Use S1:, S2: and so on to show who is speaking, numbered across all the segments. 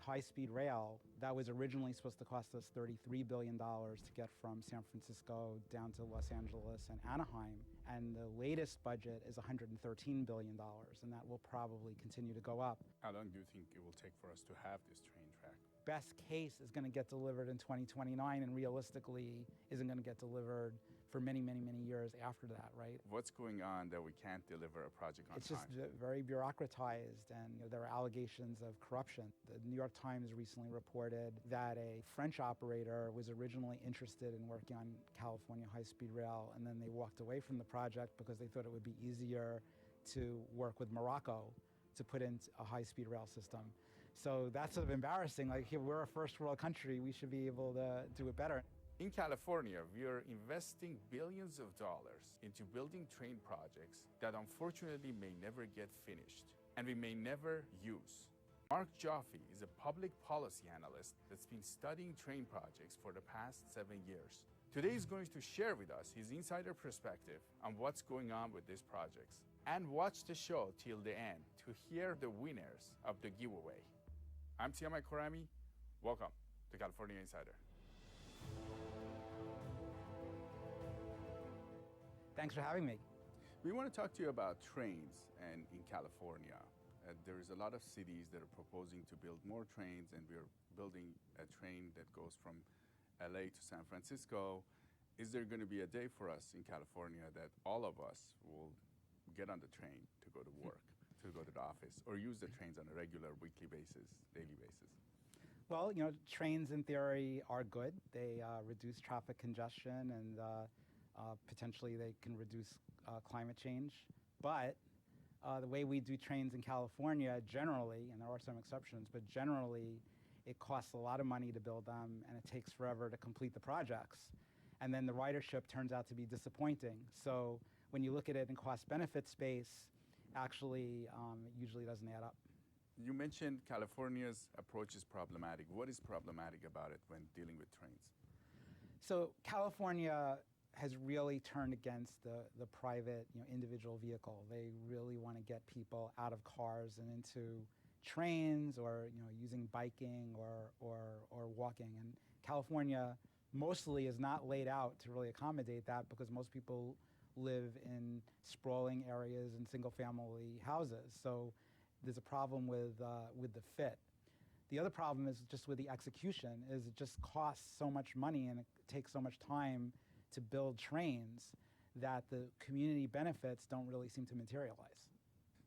S1: high-speed rail, that was originally supposed to cost us $33 billion to get from San Francisco down to Los Angeles and Anaheim. And the latest budget is $113 billion, and that will probably continue to go up.
S2: How long do you think it will take for us to have this train track?
S1: Best case is going to get delivered in 2029, and realistically isn't going to get delivered for many, many, many years after that, right?
S2: What's going on that we can't deliver a project on time?
S1: It's just very bureaucratized, and there are allegations of corruption. The New York Times recently reported that a French operator was originally interested in working on California high-speed rail, and then they walked away from the project because they thought it would be easier to work with Morocco to put in a high-speed rail system. So that's sort of embarrassing. Like, here, we're a first world country, we should be able to do it better.
S2: In California, we are investing billions of dollars into building train projects that unfortunately may never get finished, and we may never use. Mark Jaffe is a public policy analyst that's been studying train projects for the past 7 years. Today he's going to share with us his insider perspective on what's going on with these projects. And watch the show till the end to hear the winners of the giveaway. I'm Tiamai Korami. Welcome to California Insider.
S1: Thanks for having me.
S2: We want to talk to you about trains and in California. There is a lot of cities that are proposing to build more trains, and we're building a train that goes from LA to San Francisco. Is there going to be a day for us in California that all of us will get on the train to go to work, to go to the office, or use the trains on a regular weekly basis, daily basis?
S1: Well, trains in theory are good. They reduce traffic congestion, and potentially they can reduce climate change. But the way we do trains in California generally, and there are some exceptions, but generally it costs a lot of money to build them, and it takes forever to complete the projects. And then the ridership turns out to be disappointing. So when you look at it in cost-benefit space, actually it usually doesn't add up.
S2: You mentioned California's approach is problematic. What is problematic about it when dealing with trains?
S1: So California has really turned against the private, individual vehicle. They really want to get people out of cars and into trains, or using biking or walking. And California mostly is not laid out to really accommodate that, because most people live in sprawling areas and single-family houses. So there's a problem with the fit. The other problem is just with the execution. Is it just costs so much money and it takes so much time to build trains that the community benefits don't really seem to materialize.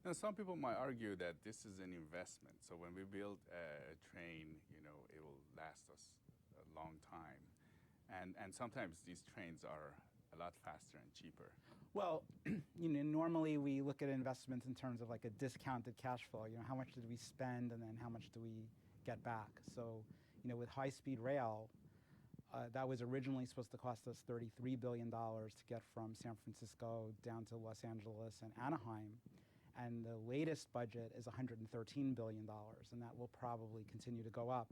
S2: Now, some people might argue that this is an investment. So when we build a train, it will last us a long time. And sometimes these trains are a lot faster and cheaper.
S1: Well, normally we look at investments in terms of like a discounted cash flow. How much did we spend, and then how much do we get back? So, with high-speed rail, that was originally supposed to cost us $33 billion to get from San Francisco down to Los Angeles and Anaheim. And the latest budget is $113 billion, and that will probably continue to go up.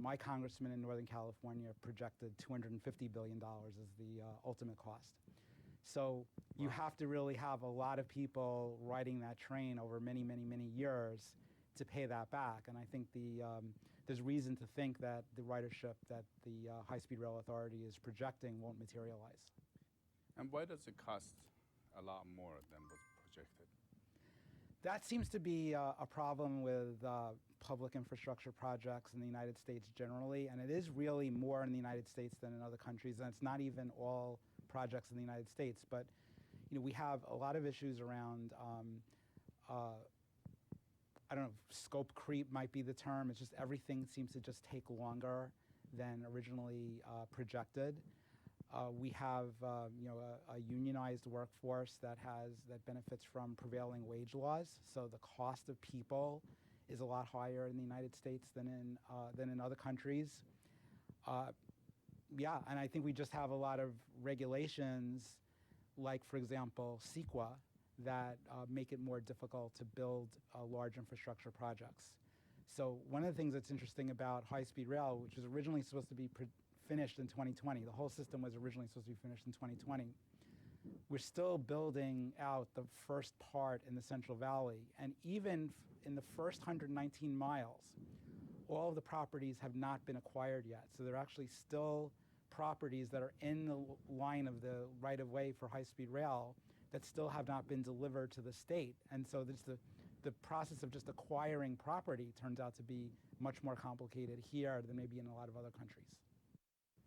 S1: My congressman in Northern California projected $250 billion as the ultimate cost. So you have to really have a lot of people riding that train over many, many, many years to pay that back. And I think there's reason to think that the ridership that the High-Speed Rail Authority is projecting won't materialize.
S2: And why does it cost a lot more than was projected?
S1: That seems to be a problem with public infrastructure projects in the United States generally, and it is really more in the United States than in other countries, and it's not even all projects in the United States. But we have a lot of issues around, I don't know, scope creep might be the term. It's just everything seems to just take longer than originally projected. We have a unionized workforce that benefits from prevailing wage laws. So the cost of people is a lot higher in the United States than in other countries. And I think we just have a lot of regulations, like, for example, CEQA, that make it more difficult to build large infrastructure projects. So one of the things that's interesting about high-speed rail, which was originally supposed to be finished in 2020, the whole system was originally supposed to be finished in 2020, we're still building out the first part in the Central Valley. And even in the first 119 miles, all of the properties have not been acquired yet. So there are actually still properties that are in the line of the right-of-way for high-speed rail that still have not been delivered to the state. And so the process of just acquiring property turns out to be much more complicated here than maybe in a lot of other countries.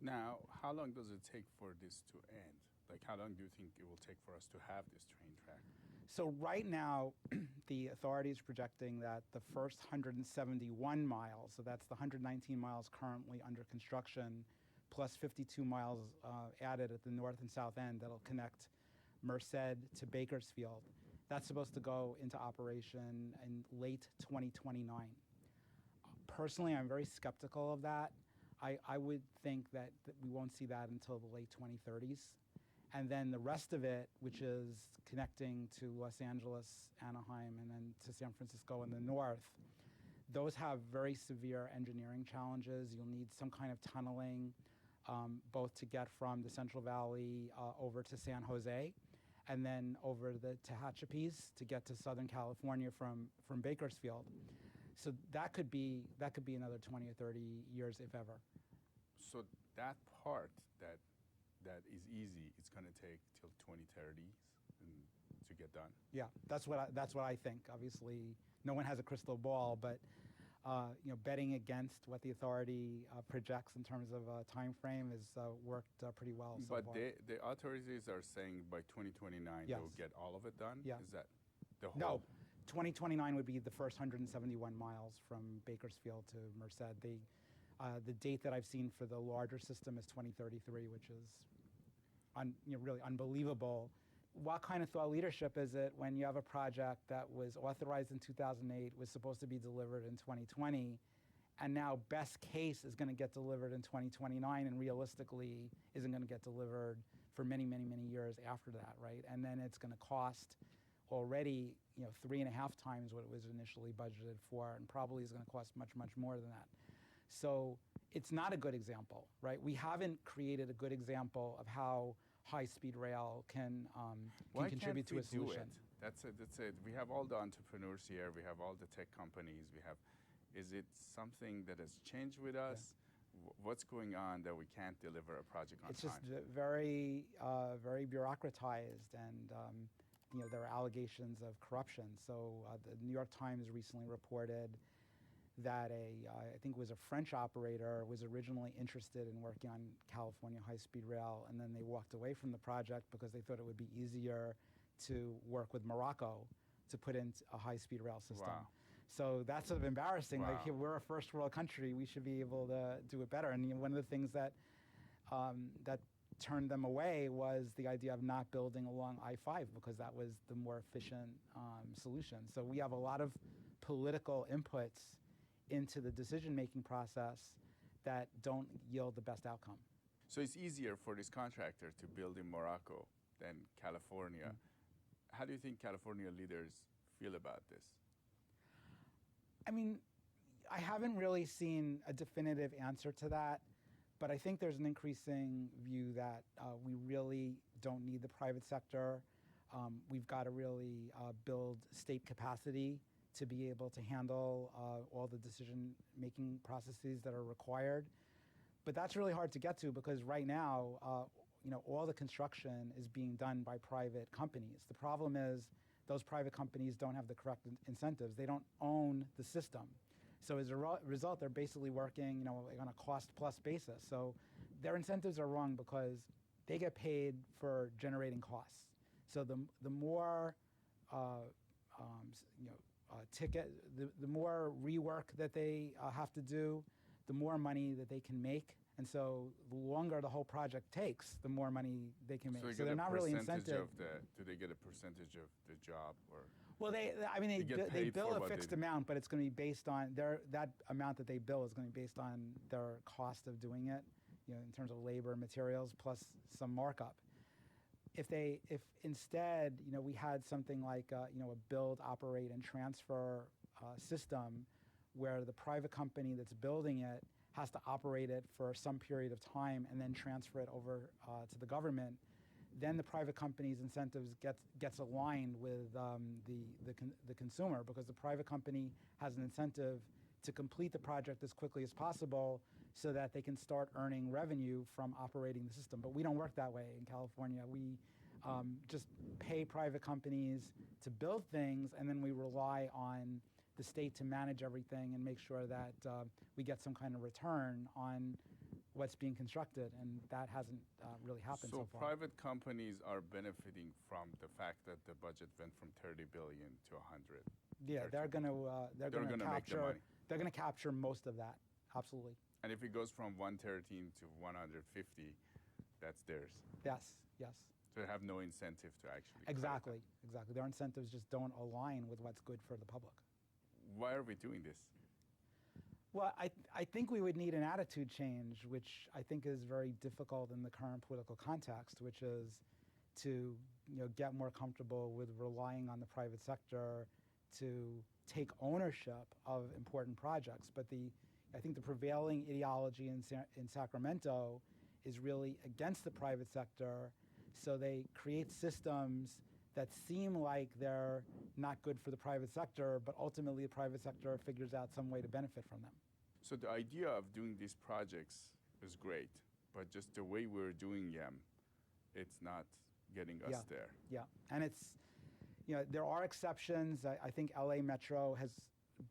S2: Now, how long does it take for this to end? Like, how long do you think it will take for us to have this train track?
S1: So right now, the authority is projecting that the first 171 miles, so that's the 119 miles currently under construction, plus 52 miles added at the north and south end that'll connect Merced to Bakersfield. That's supposed to go into operation in late 2029. Personally, I'm very skeptical of that. I would think that we won't see that until the late 2030s. And then the rest of it, which is connecting to Los Angeles, Anaheim, and then to San Francisco in the north, those have very severe engineering challenges. You'll need some kind of tunneling, both to get from the Central Valley over to San Jose, and then over the Tehachapi's to get to Southern California from Bakersfield. So that could be another 20 or 30 years, if ever.
S2: So that part that is easy, it's going to take till 2030 to get done.
S1: Yeah, that's what I think. Obviously, no one has a crystal ball, but betting against what the authority projects in terms of a time frame has worked pretty well so
S2: but
S1: far.
S2: the authorities are saying by 2029
S1: Yes.
S2: they'll get all of it done?
S1: Yeah.
S2: Is that the whole?
S1: No, 2029 would be the first 171 miles from Bakersfield to Merced. The date that I've seen for the larger system is 2033, which is really unbelievable. What kind of thought leadership is it when you have a project that was authorized in 2008, was supposed to be delivered in 2020, and now best case is going to get delivered in 2029, and realistically isn't going to get delivered for many, many, many years after that, right? And then it's going to cost already 3.5 times what it was initially budgeted for, and probably is going to cost much, much more than that. So it's not a good example, right? We haven't created a good example of how high-speed rail can contribute to a solution.
S2: That's it. We have all the entrepreneurs here. We have all the tech companies. Is it something that has changed with us? Yeah. What's going on that we can't deliver a project on time?
S1: It's just very, very bureaucratized, and there are allegations of corruption. So the New York Times recently reported that I think it was a French operator, was originally interested in working on California high-speed rail, and then they walked away from the project because they thought it would be easier to work with Morocco to put in a high-speed rail system.
S2: Wow.
S1: So that's sort of embarrassing.
S2: Wow.
S1: Like, we're a first world country, we should be able to do it better. And one of the things that that turned them away was the idea of not building along I-5, because that was the more efficient solution. So we have a lot of political inputs into the decision-making process that don't yield the best outcome.
S2: So it's easier for this contractor to build in Morocco than California. Mm-hmm. How do you think California leaders feel about this?
S1: I mean, I haven't really seen a definitive answer to that, but I think there's an increasing view that we really don't need the private sector. We've got to really build state capacity to be able to handle all the decision-making processes that are required. But that's really hard to get to, because right now, all the construction is being done by private companies. The problem is those private companies don't have the correct incentives. They don't own the system. So as a result, they're basically working on a cost-plus basis. So their incentives are wrong because they get paid for generating costs. So the more the more rework that they have to do, the more money that they can make. And so the longer the whole project takes, the more money they can make.
S2: So
S1: they're not really incented.
S2: Do they get a percentage of the job, or?
S1: Well, they bill a fixed amount, but it's going to be based on that amount that they bill is going to be based on their cost of doing it, in terms of labor and materials plus some markup. If instead, we had something like a build, operate, and transfer system where the private company that's building it has to operate it for some period of time and then transfer it over to the government, then the private company's incentives gets aligned with the consumer, because the private company has an incentive to complete the project as quickly as possible so that they can start earning revenue from operating the system. But we don't work that way in California. We just pay private companies to build things, and then we rely on the state to manage everything and make sure that we get some kind of return on what's being constructed, and that hasn't really happened so far.
S2: So private companies are benefiting from the fact that the budget went from 30 billion to 100.
S1: Yeah, they're going to capture. They're going to capture most of that. Absolutely.
S2: And if it goes from 113 to 150, that's theirs.
S1: Yes. Yes.
S2: So they have no incentive to actually.
S1: Exactly. Exactly. Their incentives just don't align with what's good for the public.
S2: Why are we doing this?
S1: Well, I think we would need an attitude change, which I think is very difficult in the current political context, which is to get more comfortable with relying on the private sector to take ownership of important projects. But I think the prevailing ideology in Sacramento is really against the private sector, so they create systems that seem like they're not good for the private sector, but ultimately the private sector figures out some way to benefit from them.
S2: So the idea of doing these projects is great, but just the way we're doing them, it's not getting us there.
S1: Yeah, and it's, there are exceptions. I think LA Metro has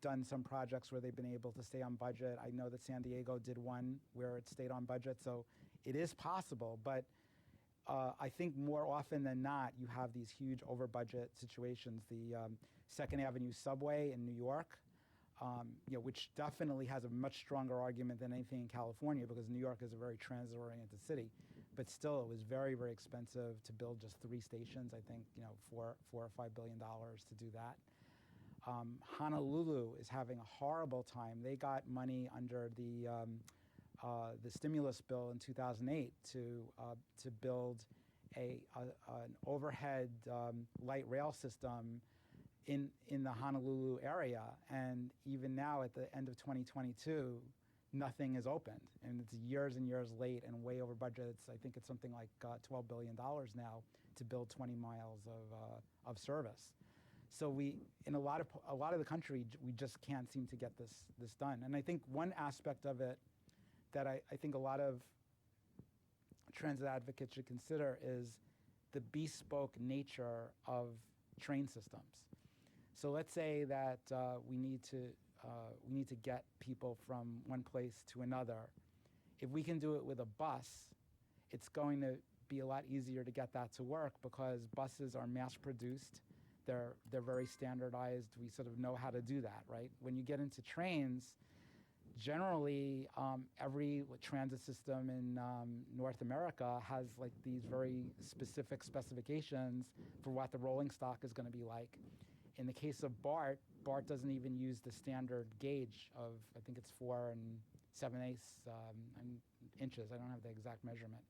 S1: done some projects where they've been able to stay on budget. I know that San Diego did one where it stayed on budget, so it is possible, but I think more often than not, you have these huge over-budget situations. The Second Avenue subway in New York, which definitely has a much stronger argument than anything in California because New York is a very transit-oriented city. But still, it was very, very expensive to build just 3 stations. I think $4 or $5 billion to do that. Honolulu is having a horrible time. They got money under the stimulus bill in 2008 to build an overhead light rail system in the Honolulu area, and even now at the end of 2022, nothing is opened, and it's years and years late and way over budget. I think it's something like $12 billion now to build 20 miles of service. So in a lot of the country, we just can't seem to get this done. And I think one aspect of it that I think a lot of transit advocates should consider is the bespoke nature of train systems. So let's say that we need to get people from one place to another. If we can do it with a bus, it's going to be a lot easier to get that to work because buses are mass-produced. They're very standardized. We sort of know how to do that, right? When you get into trains, generally, every transit system in North America has like these very specific specifications for what the rolling stock is going to be like. In the case of BART doesn't even use the standard gauge of, I think it's 4 7/8 inches. I don't have the exact measurement.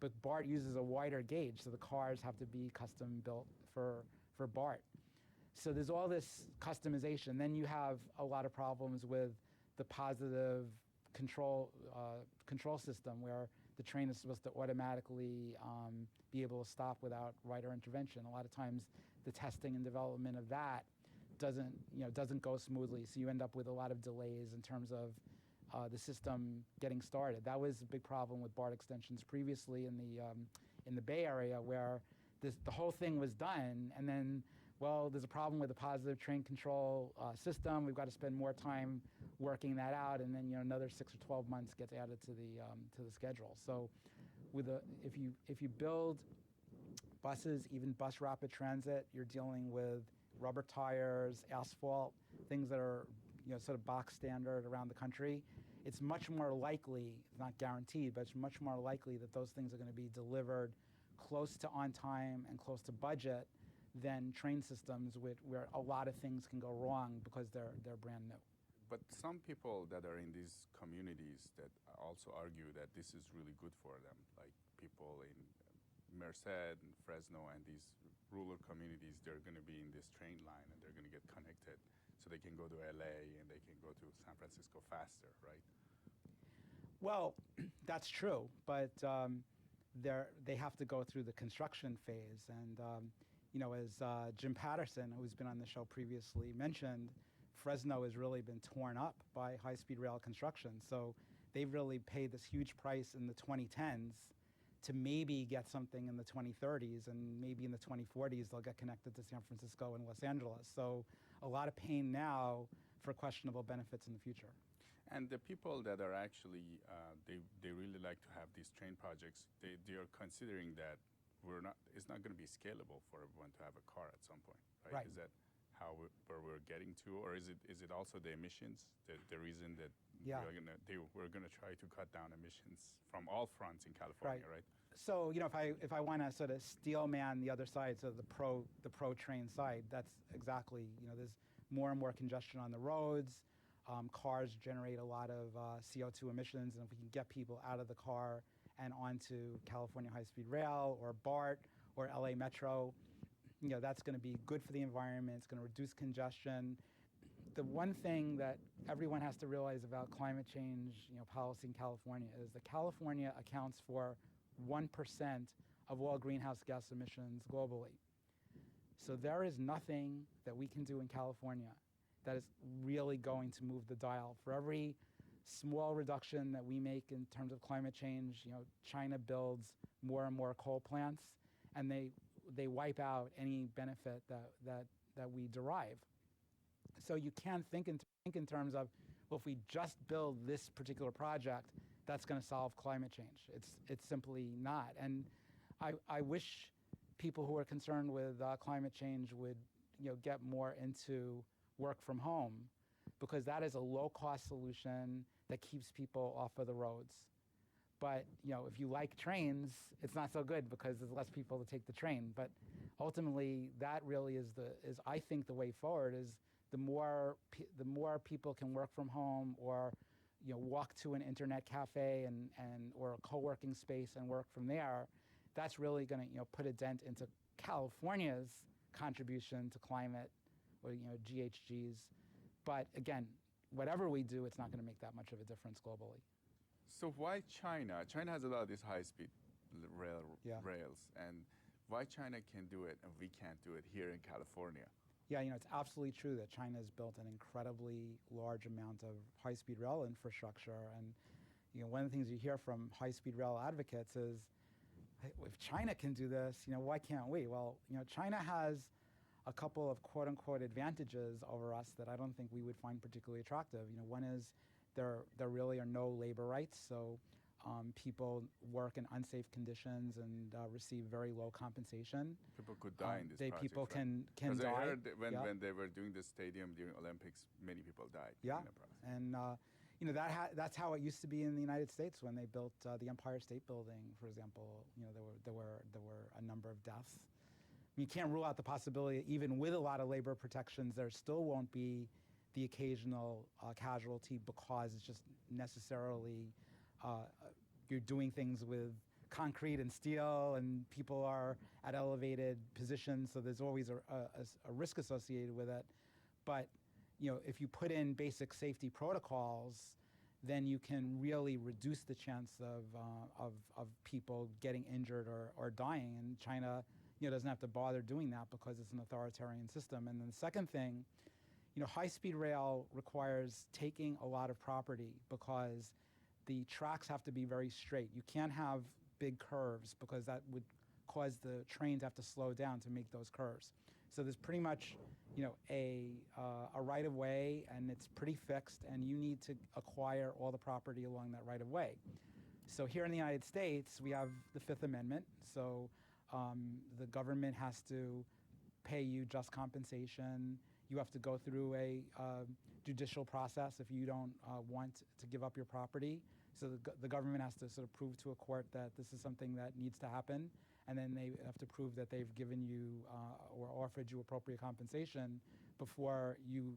S1: But BART uses a wider gauge, so the cars have to be custom built for BART. So there's all this customization. Then you have a lot of problems with the positive control system where the train is supposed to automatically be able to stop without rider intervention. A lot of times the testing and development of that doesn't go smoothly, so you end up with a lot of delays in terms of the system getting started. That was a big problem with BART extensions previously in the Bay Area, where the whole thing was done, and then, well, there's a problem with the positive train control system. We've got to spend more time working that out, and then another 6 or 12 months gets added to the schedule. So, if you build buses, even bus rapid transit, you're dealing with rubber tires, asphalt, things that are sort of box standard around the country. It's much more likely, not guaranteed, but it's much more likely that those things are going to be delivered close to on time and close to budget than train systems where a lot of things can go wrong because they're brand new.
S2: But some people that are in these communities that also argue that this is really good for them, like people in Merced and Fresno and these rural communities, they're going to be in this train line and they're going to get connected so they can go to LA and they can go to San Francisco faster, right?
S1: Well, that's true, but they have to go through the construction phase. And, as Jim Patterson, who's been on the show previously, mentioned, Fresno has really been torn up by high-speed rail construction. So they've really paid this huge price in the 2010s to maybe get something in the 2030s, and maybe in the 2040s they'll get connected to San Francisco and Los Angeles. So a lot of pain now for questionable benefits in the future.
S2: And the people that are actually, they really like to have these train projects, they are considering that it's not going to be scalable for everyone to have a car at some point, right?
S1: Right.
S2: Is that where we're getting to, or is it also the emissions, the reason that
S1: Yeah.
S2: we're gonna try to cut down emissions from all fronts in California, right?
S1: So if I want to sort of steel man the other side, so the pro train side, that's exactly, there's more and more congestion on the roads. Cars generate a lot of CO2 emissions, and if we can get people out of the car and onto California high-speed rail or BART or LA Metro, that's going to be good for the environment. It's going to reduce congestion. The one thing that everyone has to realize about climate change, policy in California is that California accounts for 1% of all greenhouse gas emissions globally. So there is nothing that we can do in California that is really going to move the dial. For every small reduction that we make in terms of climate change, China builds more and more coal plants, and they wipe out any benefit that we derive. So you can't think in terms of, well, if we just build this particular project, that's going to solve climate change. It's simply not. And I wish people who are concerned with climate change would get more into work from home, because that is a low-cost solution that keeps people off of the roads. But if you like trains, it's not so good because there's less people to take the train. But ultimately, that really is I think the way forward is the more people can work from home or walk to an internet cafe or a co-working space and work from there. That's really going to put a dent into California's contribution to climate, or GHGs. But again, whatever we do, it's not going to make that much of a difference globally.
S2: So why China? China has a lot of these high-speed rails, and why China can do it and we can't do it here in California?
S1: Yeah, it's absolutely true that China has built an incredibly large amount of high-speed rail infrastructure. And one of the things you hear from high-speed rail advocates is, hey, if China can do this, why can't we? Well, China has a couple of quote-unquote advantages over us that I don't think we would find particularly attractive. One is there really are no labor rights, so people work in unsafe conditions and receive very low compensation.
S2: People could die in this project.
S1: People can die.
S2: Because I heard that when they were doing the stadium during Olympics, many people died.
S1: Yeah,
S2: in the process.
S1: And that's how it used to be in the United States when they built the Empire State Building, for example. There were a number of deaths. You can't rule out the possibility that even with a lot of labor protections, there still won't be the occasional casualty, because it's just necessarily you're doing things with concrete and steel, and people are at elevated positions, so there's always a risk associated with it. But if you put in basic safety protocols, then you can really reduce the chance of people getting injured or dying. And China doesn't have to bother doing that because it's an authoritarian system. And then the second thing, high-speed rail requires taking a lot of property because the tracks have to be very straight. You can't have big curves because that would cause the train to have to slow down to make those curves. So there's pretty much, a right-of-way, and it's pretty fixed, and you need to acquire all the property along that right-of-way. So here in the United States, we have the Fifth Amendment. So the government has to pay you just compensation. You have to go through a judicial process if you don't want to give up your property. So the government has to sort of prove to a court that this is something that needs to happen, and then they have to prove that they've given you or offered you appropriate compensation before you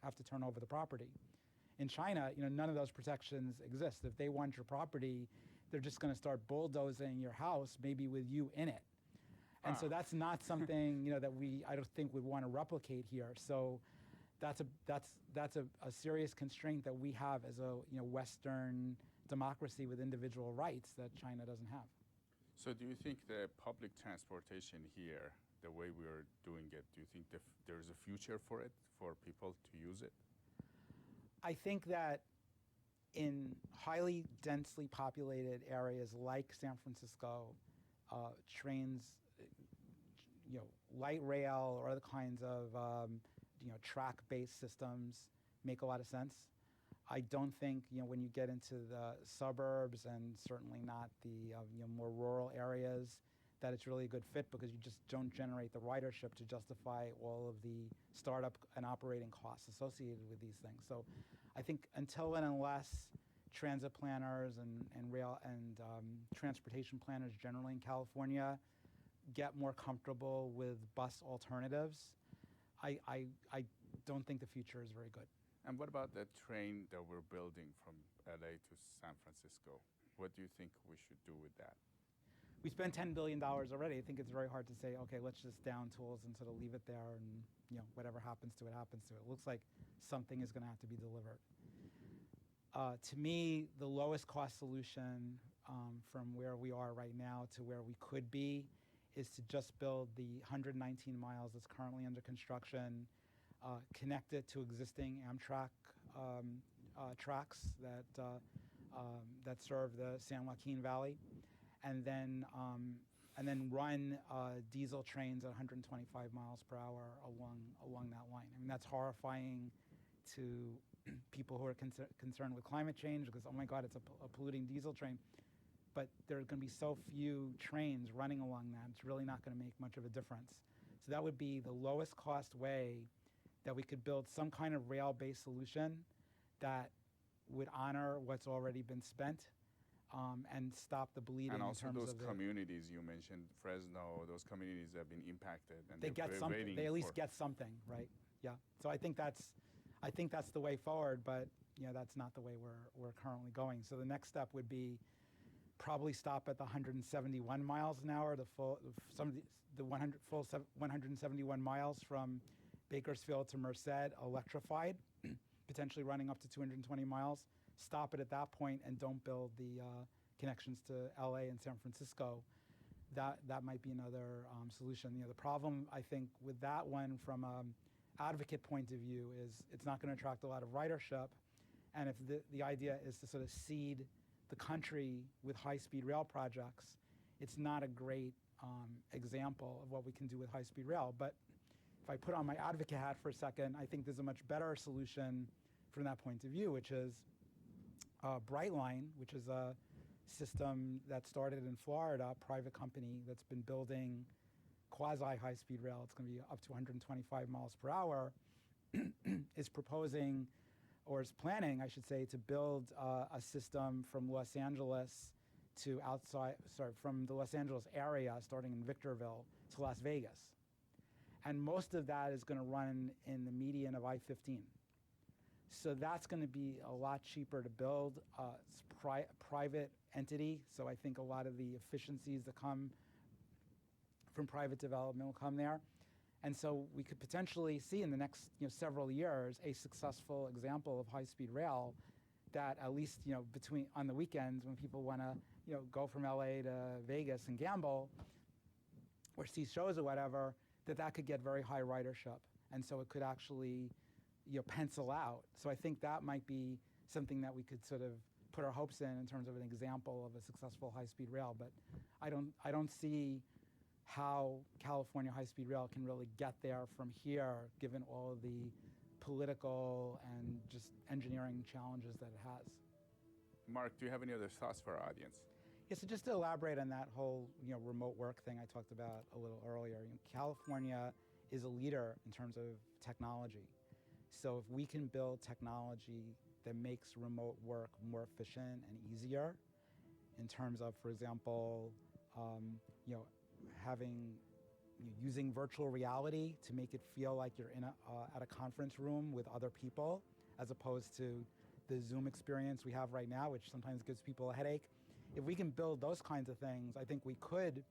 S1: have to turn over the property. In China, none of those protections exist. If they want your property, they're just going to start bulldozing your house, maybe with you in it. And so that's not something that I don't think would want to replicate here. So that's a serious constraint that we have as a Western democracy with individual rights that China doesn't have.
S2: So do you think the public transportation here, the way we are doing it? Do you think there's a future for it, for people to use it?
S1: I think that in highly densely populated areas like San Francisco, trains, light rail or other kinds of track-based systems make a lot of sense. I don't think when you get into the suburbs and certainly not the more rural areas that it's really a good fit, because you just don't generate the ridership to justify all of the startup and operating costs associated with these things. So I think until and unless transit planners and rail and transportation planners generally in California get more comfortable with bus alternatives, I don't think the future is very good.
S2: And what about the train that we're building from LA to San Francisco? What do you think we should do with that?
S1: We spent $10 billion already. I think it's very hard to say, okay, let's just down tools and sort of leave it there, and whatever happens to it, happens to it. It looks like something is going to have to be delivered. To me, the lowest cost solution from where we are right now to where we could be is to just build the 119 miles that's currently under construction, connect it to existing Amtrak tracks that serve the San Joaquin Valley, and then run diesel trains at 125 miles per hour along that line. I mean, that's horrifying to people who are concerned with climate change, because, oh my God, it's a polluting diesel train. But there are going to be so few trains running along that, it's really not going to make much of a difference. So that would be the lowest cost way that we could build some kind of rail-based solution that would honor what's already been spent, and stop the bleeding.
S2: And also
S1: in terms
S2: those
S1: of
S2: communities you mentioned, Fresno, those communities have been impacted, and
S1: they get something. They at least get something, right? Yeah. So I think that's the way forward, but that's not the way we're currently going. So the next step would be probably stop at the 171 miles an hour, the full 171 miles from Bakersfield to Merced, electrified, potentially running up to 220 miles. Stop it at that point and don't build the connections to LA and San Francisco. That might be another solution. The problem, I think, with that one from an advocate point of view is it's not going to attract a lot of ridership. And if the idea is to sort of seed the country with high-speed rail projects, it's not a great example of what we can do with high-speed rail. But if I put on my advocate hat for a second, I think there's a much better solution from that point of view, which is Brightline, which is a system that started in Florida, a private company that's been building quasi-high-speed rail. It's going to be up to 125 miles per hour, is proposing, or is planning, I should say, to build a system from Los Angeles to from the Los Angeles area, starting in Victorville, to Las Vegas. And most of that is going to run in the median of I-15. So that's going to be a lot cheaper to build. It's private entity, so I think a lot of the efficiencies that come from private development will come there. And so we could potentially see in the next several years a successful example of high-speed rail that at least between on the weekends when people want to go from LA to Vegas and gamble or see shows or whatever, that could get very high ridership. And so it could actually pencil out. So I think that might be something that we could sort of put our hopes in terms of an example of a successful high-speed rail. But I don't see how California high-speed rail can really get there from here, given all of the political and just engineering challenges that it has.
S2: Mark, do you have any other thoughts for our audience?
S1: Yeah, so just to elaborate on that whole remote work thing I talked about a little earlier, California is a leader in terms of technology. So if we can build technology that makes remote work more efficient and easier, in terms of, for example, using virtual reality to make it feel like you're at a conference room with other people, as opposed to the Zoom experience we have right now, which sometimes gives people a headache. If we can build those kinds of things, I think we could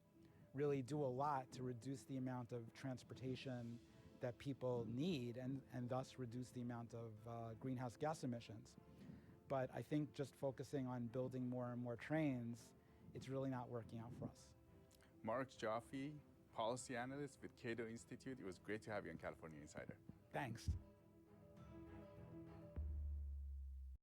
S1: really do a lot to reduce the amount of transportation that people need and thus reduce the amount of greenhouse gas emissions. But I think just focusing on building more and more trains, it's really not working out for us.
S2: Mark Joffe, policy analyst with Cato Institute. It was great to have you on California Insider.
S1: Thanks.